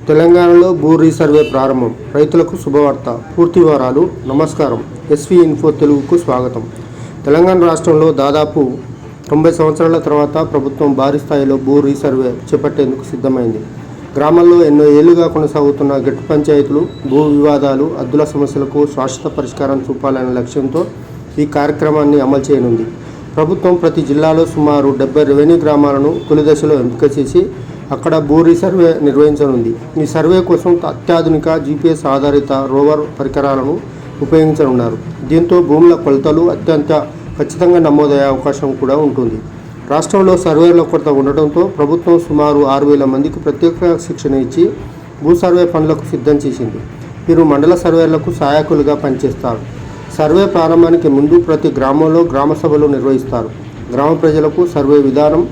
తెలంగాణలో భూ రీసర్వే ప్రారంభం. రైతులకు శుభవార్త. పూర్తి వివరాలు. నమస్కారం. ఎస్వి ఇన్ఫో తెలుగుకు స్వాగతం. తెలంగాణ రాష్ట్రంలో దాదాపు 90 సంవత్సరాల తర్వాత ప్రభుత్వం భారీ స్థాయిలో భూ రీసర్వే చేపట్టేందుకు సిద్ధమైంది. గ్రామాల్లో ఎన్నో ఏళ్లుగా కొనసాగుతున్న గట్టి పంచాయతీలు, భూ వివాదాలు, హద్దుల సమస్యలకు శాశ్వత పరిష్కారం చూపాలనే లక్ష్యంతో ఈ కార్యక్రమాన్ని అమలు చేయనుంది. ప్రభుత్వం ప్రతి జిల్లాలో సుమారు 70 రెవెన్యూ గ్రామాలను తొలి దశలో ఎంపిక చేసి అక్కడ భూ రీసర్వే నిర్వహించనుంది. ఈ సర్వే కోసం అత్యాధునిక GPS ఆధారిత రోవర్ పరికరాలను ఉపయోగించనున్నారు. దీంతో భూముల కొలతలు అత్యంత ఖచ్చితంగా నమోదయ్యే అవకాశం కూడా ఉంటుంది. రాష్ట్రంలో సర్వేల కొరత ఉండటంతో ప్రభుత్వం సుమారు 6,000 మందికి ప్రత్యేక శిక్షణ ఇచ్చి భూ సర్వే పనులకు సిద్ధం చేసింది. వీరు మండల సర్వేలకు సహాయకులుగా పనిచేస్తారు. సర్వే ప్రారంభానికి ముందు ప్రతి గ్రామంలో గ్రామ సభలు నిర్వహిస్తారు. గ్రామ ప్రజలకు సర్వే విధానం,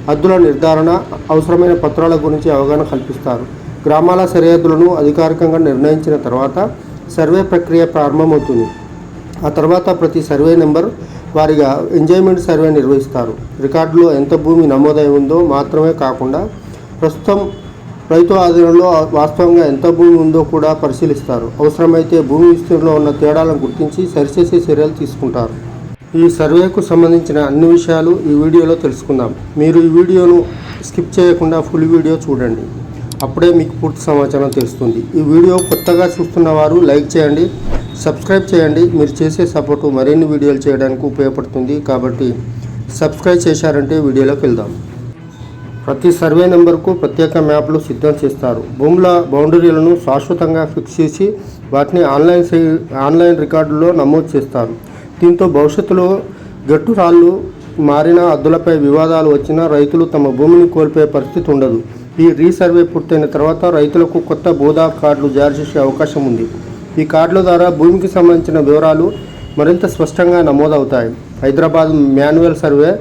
హద్దుల నిర్ధారణ, అవసరమైన పత్రాల గురించి అవగాహన కల్పిస్తారు. గ్రామాల సరిహద్దులను అధికారికంగా నిర్ణయించిన తర్వాత సర్వే ప్రక్రియ ప్రారంభమవుతుంది. ఆ తర్వాత ప్రతి సర్వే నెంబర్ వారిగా ఎంజాయ్మెంట్ సర్వే నిర్వహిస్తారు. రికార్డులో ఎంత భూమి నమోదై ఉందో మాత్రమే కాకుండా ప్రస్తుతం రైతు ఆధీనంలో వాస్తవంగా ఎంత భూమి ఉందో కూడా పరిశీలిస్తారు. అవసరమైతే భూమి విస్తీర్ణంలో ఉన్న తేడాలను గుర్తించి సరిచేసే చర్యలు తీసుకుంటారు. ఈ సర్వేకు సంబంధించిన అన్ని విషయాలు ఈ వీడియోలో తెలుసుకుందాం. మీరు ఈ వీడియోను స్కిప్ చేయకుండా ఫుల్ వీడియో చూడండి. అప్పుడే మీకు పూర్తి సమాచారం తెలుస్తుంది. ఈ వీడియో కొత్తగా చూస్తున్న వారు లైక్ చేయండి, సబ్స్క్రైబ్ చేయండి. మీరు చేసే సపోర్టు మరిన్ని వీడియోలు చేయడానికి ఉపయోగపడుతుంది. కాబట్టి సబ్స్క్రైబ్ చేశారంటే వీడియోలోకి వెళ్దాం. ప్రతి సర్వే నెంబర్కు ప్రత్యేక మ్యాప్లు సిద్ధం చేస్తారు. భూముల బౌండరీలను శాశ్వతంగా ఫిక్స్ చేసి వాటిని ఆన్లైన్ రికార్డుల్లో నమోదు చేస్తారు. దీంతో భవిష్యత్తులో గట్టురాళ్ళు మారిన, హద్దులపై వివాదాలు వచ్చినా రైతులు తమ భూమిని కోల్పోయే పరిస్థితి ఉండదు. ఈ రీసర్వే పూర్తయిన తర్వాత రైతులకు కొత్త భూదా కార్డులు జారీ చేసే అవకాశం ఉంది. ఈ కార్డుల ద్వారా భూమికి సంబంధించిన వివరాలు మరింత స్పష్టంగా నమోదవుతాయి. Hyderabad manual survey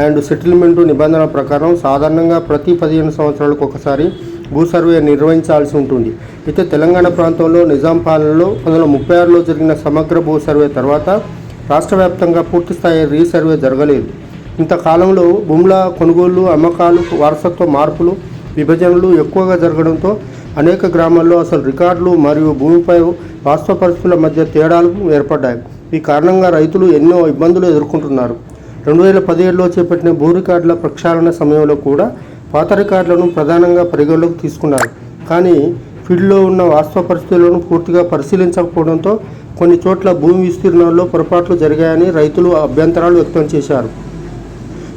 and settlement నిబంధనల ప్రకారం సాధారణంగా ప్రతి 15 సంవత్సరాలకు ఒకసారి భూ సర్వే నిర్వహించాల్సి ఉంటుంది. అయితే తెలంగాణ ప్రాంతంలో నిజాం పాలనలో 1936లో జరిగిన సమగ్ర భూ సర్వే తర్వాత రాష్ట్ర వ్యాప్తంగా పూర్తిస్థాయి రీసర్వే జరగలేదు. ఇంతకాలంలో భూముల కొనుగోళ్లు, అమ్మకాలు, వారసత్వ మార్పులు, విభజనలు ఎక్కువగా జరగడంతో అనేక గ్రామాల్లో అసలు రికార్డులు మరియు భూమిపై వాస్తవ పరిస్థితుల మధ్య తేడాలు ఏర్పడ్డాయి. ఈ కారణంగా రైతులు ఎన్నో ఇబ్బందులు ఎదుర్కొంటున్నారు. 2017లో చేపట్టిన భూ రికార్డుల ప్రక్షాళన సమయంలో కూడా పాత రికార్డులను ప్రధానంగా పరిగణలోకి తీసుకున్నారు. కానీ ఫీల్డ్లో ఉన్న వాస్తవ పరిస్థితులను పూర్తిగా పరిశీలించకపోవడంతో కొన్ని చోట్ల భూమి విస్తీర్ణంలో పొరపాట్లు జరిగాయని రైతులు అభ్యంతరాలు వ్యక్తం చేశారు.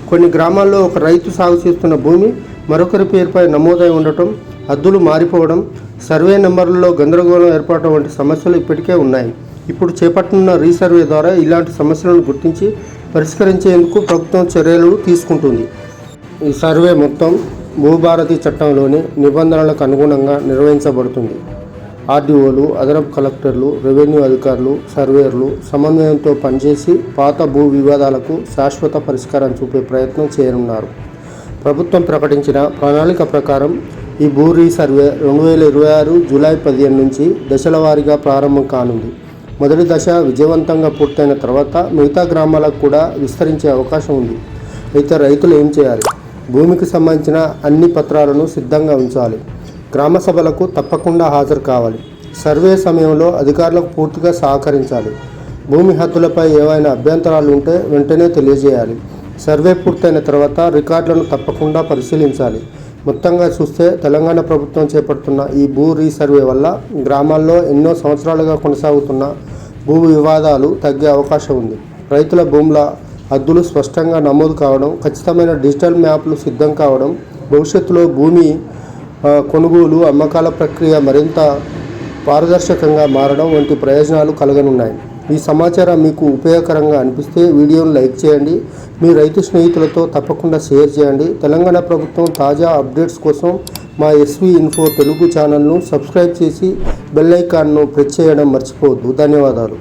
కొన్ని గ్రామాల్లో ఒక రైతు సాగు చేస్తున్న భూమి మరొకరి పేరుపై నమోదై ఉండటం, హద్దులు మారిపోవడం, సర్వే నెంబర్లలో గందరగోళం ఏర్పడటం వంటి సమస్యలు ఇప్పటికే ఉన్నాయి. ఇప్పుడు చేపట్టనున్న రీసర్వే ద్వారా ఇలాంటి సమస్యలను గుర్తించి పరిష్కరించేందుకు ప్రభుత్వం చర్యలు తీసుకుంటుంది. ఈ సర్వే మొత్తం భూభారతి చట్టంలోని నిబంధనలకు అనుగుణంగా నిర్వహించబడుతుంది. ఆర్డీఓలు, అదనపు కలెక్టర్లు, రెవెన్యూ అధికారులు, సర్వేయర్లు సమన్వయంతో పనిచేసి పాత భూ వివాదాలకు శాశ్వత పరిష్కారం చూపే ప్రయత్నం చేయనున్నారు. ప్రభుత్వం ప్రకటించిన ప్రణాళిక ప్రకారం ఈ భూ రీసర్వే 2026 జూలై 15 నుంచి దశల వారీగా ప్రారంభం కానుంది. మొదటి దశ విజయవంతంగా పూర్తయిన తర్వాత మిగతా గ్రామాలకు కూడా విస్తరించే అవకాశం ఉంది. అయితే రైతులు ఏం చేయాలి? భూమికి సంబంధించిన అన్ని పత్రాలను సిద్ధంగా ఉంచాలి. గ్రామ సభలకు తప్పకుండా హాజరు కావాలి. సర్వే సమయంలో అధికారులకు పూర్తిగా సహకరించాలి. భూమి హద్దులపై ఏవైనా అభ్యంతరాలు ఉంటే వెంటనే తెలియజేయాలి. సర్వే పూర్తయిన తర్వాత రికార్డులను తప్పకుండా పరిశీలించాలి. మొత్తంగా చూస్తే తెలంగాణ ప్రభుత్వం చేపడుతున్న ఈ భూ రీసర్వే వల్ల గ్రామాల్లో ఎన్నో సంవత్సరాలుగా కొనసాగుతున్న భూ వివాదాలు తగ్గే అవకాశం ఉంది. రైతుల భూముల హద్దులు స్పష్టంగా నమోదు కావడం, ఖచ్చితమైన డిజిటల్ మ్యాప్లు సిద్ధం కావడం, భవిష్యత్తులో భూమి కొనుగోలు, అమ్మకాల ప్రక్రియ మరింత పారదర్శకంగా మారడం వంటి ప్రయోజనాలు కలగనున్నాయి. ఈ సమాచారం మీకు ఉపయోగకరంగా అనిపిస్తే వీడియోను లైక్ చేయండి. మీ రైతు స్నేహితులతో తప్పకుండా షేర్ చేయండి. తెలంగాణ ప్రభుత్వం తాజా అప్డేట్స్ కోసం మా ఎస్వి ఇన్ఫో తెలుగు ఛానల్ను సబ్స్క్రైబ్ చేసి బెల్ ఐకాన్ను ప్రెస్ చేయడం మర్చిపోవద్దు. ధన్యవాదాలు.